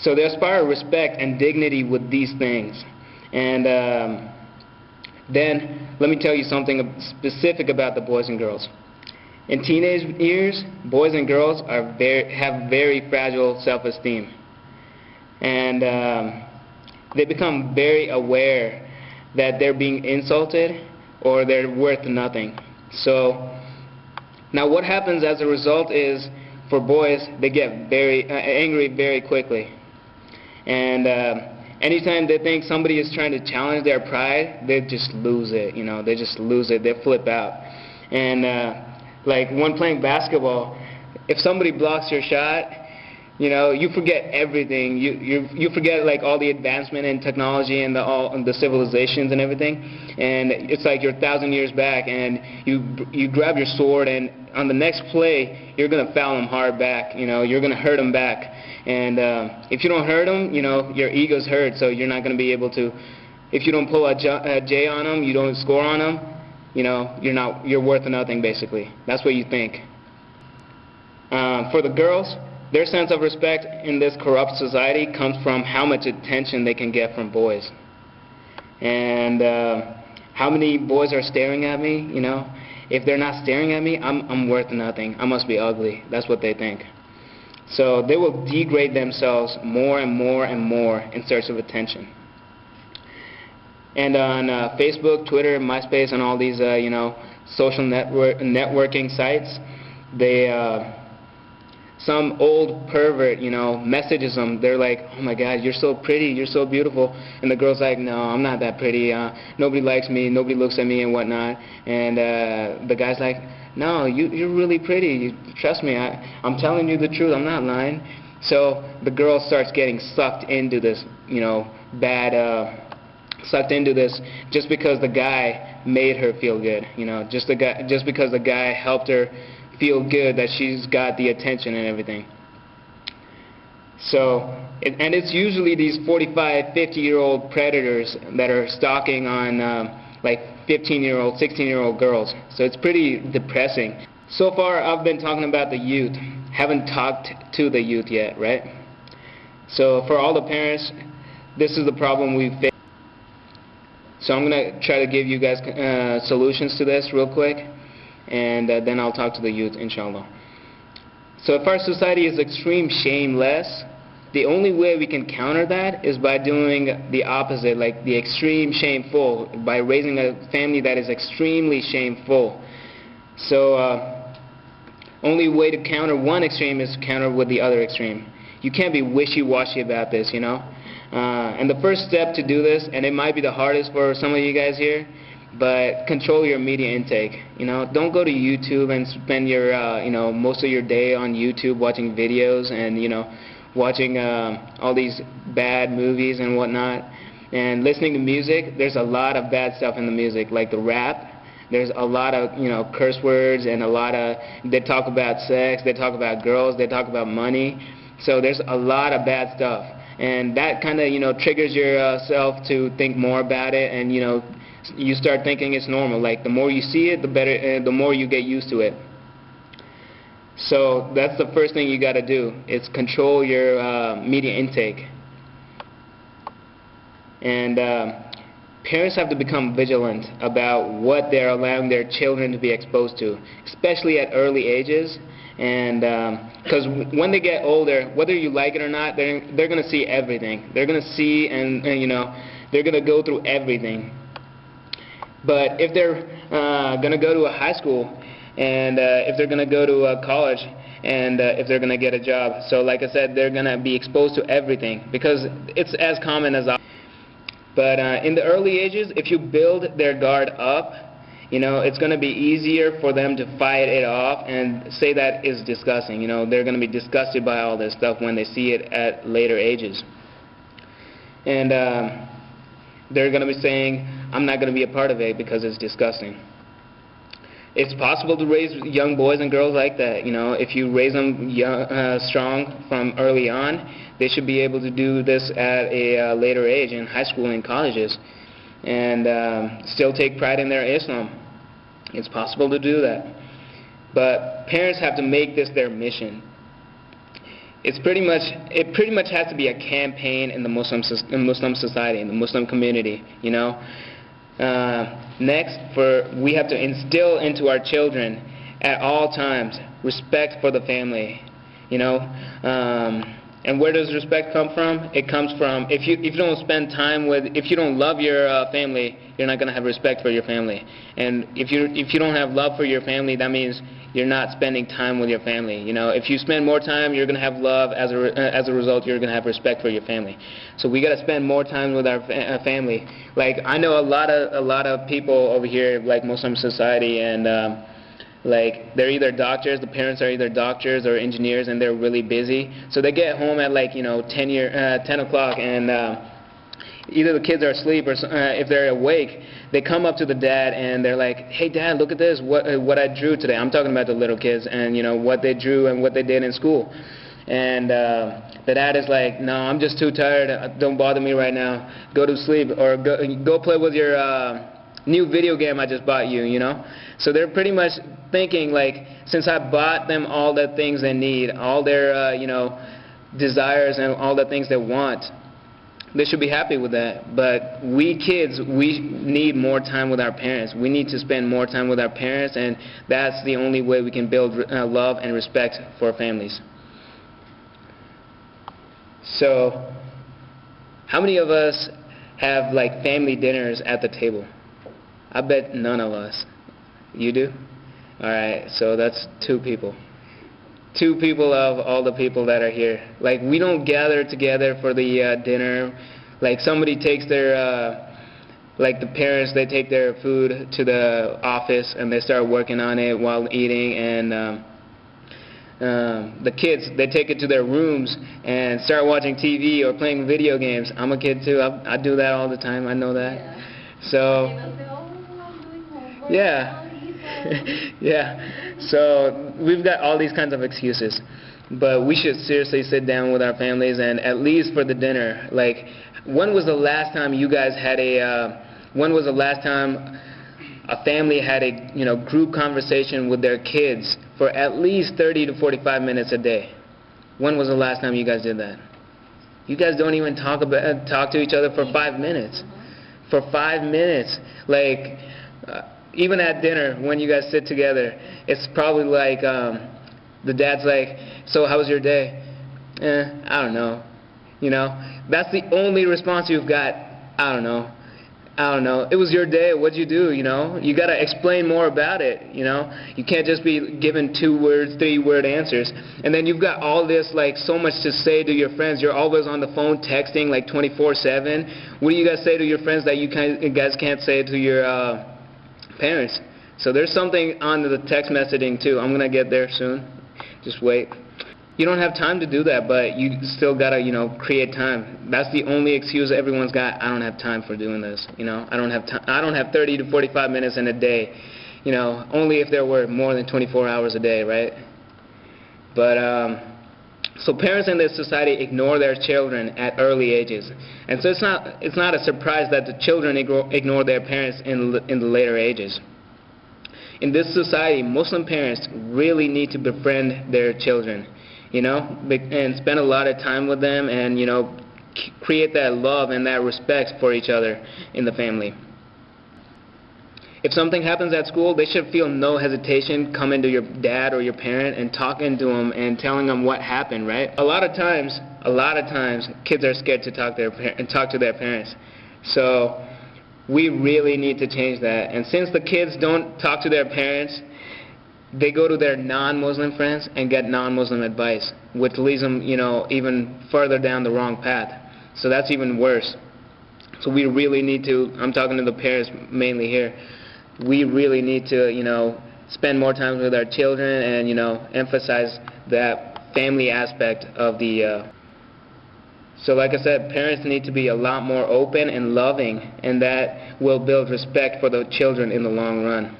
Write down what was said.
So they aspire respect and dignity with these things. And then let me tell you something specific about the boys and girls. In teenage years, boys and girls have very fragile self-esteem. And they become very aware that they're being insulted or they're worth nothing. So now what happens as a result is, for boys, they get very angry very quickly. And anytime they think somebody is trying to challenge their pride, they just lose it, they just lose it, they flip out. And like when playing basketball, if somebody blocks your shot, you forget everything. You forget like all the advancement in technology and the civilizations and everything, and it's like you're 1,000 years back, and you grab your sword, and on the next play you're gonna foul them hard back. You're gonna hurt them back, and if you don't hurt them, your ego's hurt, so you're not gonna be able to. If you don't pull a J on them, you don't score on them, you're worth nothing basically. That's what you think. For the girls, their sense of respect in this corrupt society comes from how much attention they can get from boys. And how many boys are staring at me, If they're not staring at me, I'm worth nothing. I must be ugly. That's what they think. So they will degrade themselves more and more and more in search of attention. And on Facebook, Twitter, MySpace, and all these, social networking sites, some old pervert, messages them. They're like, oh my God, you're so pretty, you're so beautiful. And the girl's like, no, I'm not that pretty. Nobody likes me, nobody looks at me and whatnot. And the guy's like, no, you're really pretty. Trust me, I'm telling you the truth. I'm not lying. So the girl starts getting sucked into this, sucked into this just because the guy made her feel good. Just because the guy helped her feel good that she's got the attention and everything. So, and it's usually these 45, 50-year-old predators that are stalking on like 15-year-old, 16-year-old girls. So it's pretty depressing. So far I've been talking about the youth. Haven't talked to the youth yet, right? So for all the parents, this is the problem we face. So I'm going to try to give you guys solutions to this real quick, and then I'll talk to the youth, inshallah. So if our society is extreme shameless, the only way we can counter that is by doing the opposite, like the extreme shameful, by raising a family that is extremely shameful. So only way to counter one extreme is to counter with the other extreme. You can't be wishy-washy about this, and the first step to do this, and it might be the hardest for some of you guys here, but control your media intake. Don't go to YouTube and spend your most of your day on YouTube watching videos and watching all these bad movies and whatnot, and listening to music. There's a lot of bad stuff in the music, like the rap. There's a lot of curse words, and they talk about sex, they talk about girls, they talk about money. So there's a lot of bad stuff, and that kind of triggers yourself to think more about it, and you start thinking it's normal. Like the more you see it, the better, the more you get used to it. So that's the first thing you got to do, is control your media intake. And parents have to become vigilant about what they're allowing their children to be exposed to, especially at early ages. And because when they get older, whether you like it or not, they're going to see everything. They're going to see and they're going to go through everything. But if they're going to go to a high school, and if they're going to go to a college, and if they're going to get a job, so like I said, they're going to be exposed to everything, because it's as common as but in the early ages, if you build their guard up, it's going to be easier for them to fight it off and say that is disgusting. They're going to be disgusted by all this stuff when they see it at later ages. And they're going to be saying, I'm not going to be a part of it because it's disgusting. It's possible to raise young boys and girls like that. If you raise them young, strong from early on, they should be able to do this at a later age, in high school and colleges, and still take pride in their Islam. It's possible to do that. But parents have to make this their mission. it pretty much has to be a campaign in the Muslim society, in the Muslim community, you know. Next, we have to instill into our children at all times respect for the family, you know. And where does respect come from? It comes from if you don't spend time if you don't love your family, you're not going to have respect for your family. And if you don't have love for your family, that means you're not spending time with your family. You know, if you spend more time, you're going to have love. As a result, you're going to have respect for your family. So we got to spend more time with our family. Like, I know a lot of people over here, like Muslim society, and like, they're either doctors, the parents are either doctors or engineers, and they're really busy. So they get home at, like, you know, 10 o'clock, and either the kids are asleep or if they're awake, they come up to the dad and they're like, "Hey Dad, look at this, what I drew today." I'm talking about the little kids, and you know what they drew and what they did in school. And the dad is like, "No, I'm just too tired. Don't bother me right now. Go to sleep, or go play with your new video game I just bought you." You know. So they're pretty much thinking, like, since I bought them all the things they need, all their you know, desires and all the things they want, they should be happy with that. But we kids, we need more time with our parents. We need to spend more time with our parents, and that's the only way we can build love and respect for our families. So, how many of us have, like, family dinners at the table? I bet none of us. You do? Alright, so that's 2 people. 2 people of all the people that are here. Like, we don't gather together for the dinner. Like, somebody takes their, like the parents, they take their food to the office and they start working on it while eating, and the kids, they take it to their rooms and start watching TV or playing video games. I'm a kid too. I do that all the time. I know that. Yeah. So, yeah. Yeah. So we've got all these kinds of excuses, but we should seriously sit down with our families, and at least for the dinner. Like, when was the last time you guys had when was the last time a family had a, you know, group conversation with their kids for at least 30 to 45 minutes a day? When was the last time you guys did that? You guys don't even talk to each other for 5 minutes. For 5 minutes. Like, even at dinner, when you guys sit together, it's probably like, the dad's like, "So how was your day?" I don't know. You know, that's the only response you've got. I don't know. I don't know. It was your day. What'd you do? You know, you got to explain more about it. You know, you can't just be given 2-word, 3-word answers. And then you've got all this, like, so much to say to your friends. You're always on the phone texting, like, 24/7. What do you guys say to your friends that you guys can't say to your parents? So there's something on the text messaging too. I'm gonna get there soon. Just wait. You don't have time to do that, but you still gotta, you know, create time. That's the only excuse everyone's got. I don't have time for doing this. You know, I don't have time. I don't have 30 to 45 minutes in a day. You know, only if there were more than 24 hours a day, right? But so parents in this society ignore their children at early ages, and so it's not a surprise that the children ignore their parents in the later ages. In this society, Muslim parents really need to befriend their children, you know, and spend a lot of time with them, and, you know, create that love and that respect for each other in the family. If something happens at school, they should feel no hesitation coming to your dad or your parent and talking to them and telling them what happened, right? A lot of times, kids are scared to talk to their parents. So we really need to change that. And since the kids don't talk to their parents, they go to their non-Muslim friends and get non-Muslim advice, which leads them, you know, even further down the wrong path. So that's even worse. So we really need to, I'm talking to the parents mainly here, we really need to, you know, spend more time with our children and, you know, emphasize that family aspect of the so like I said, parents need to be a lot more open and loving, and that will build respect for the children in the long run.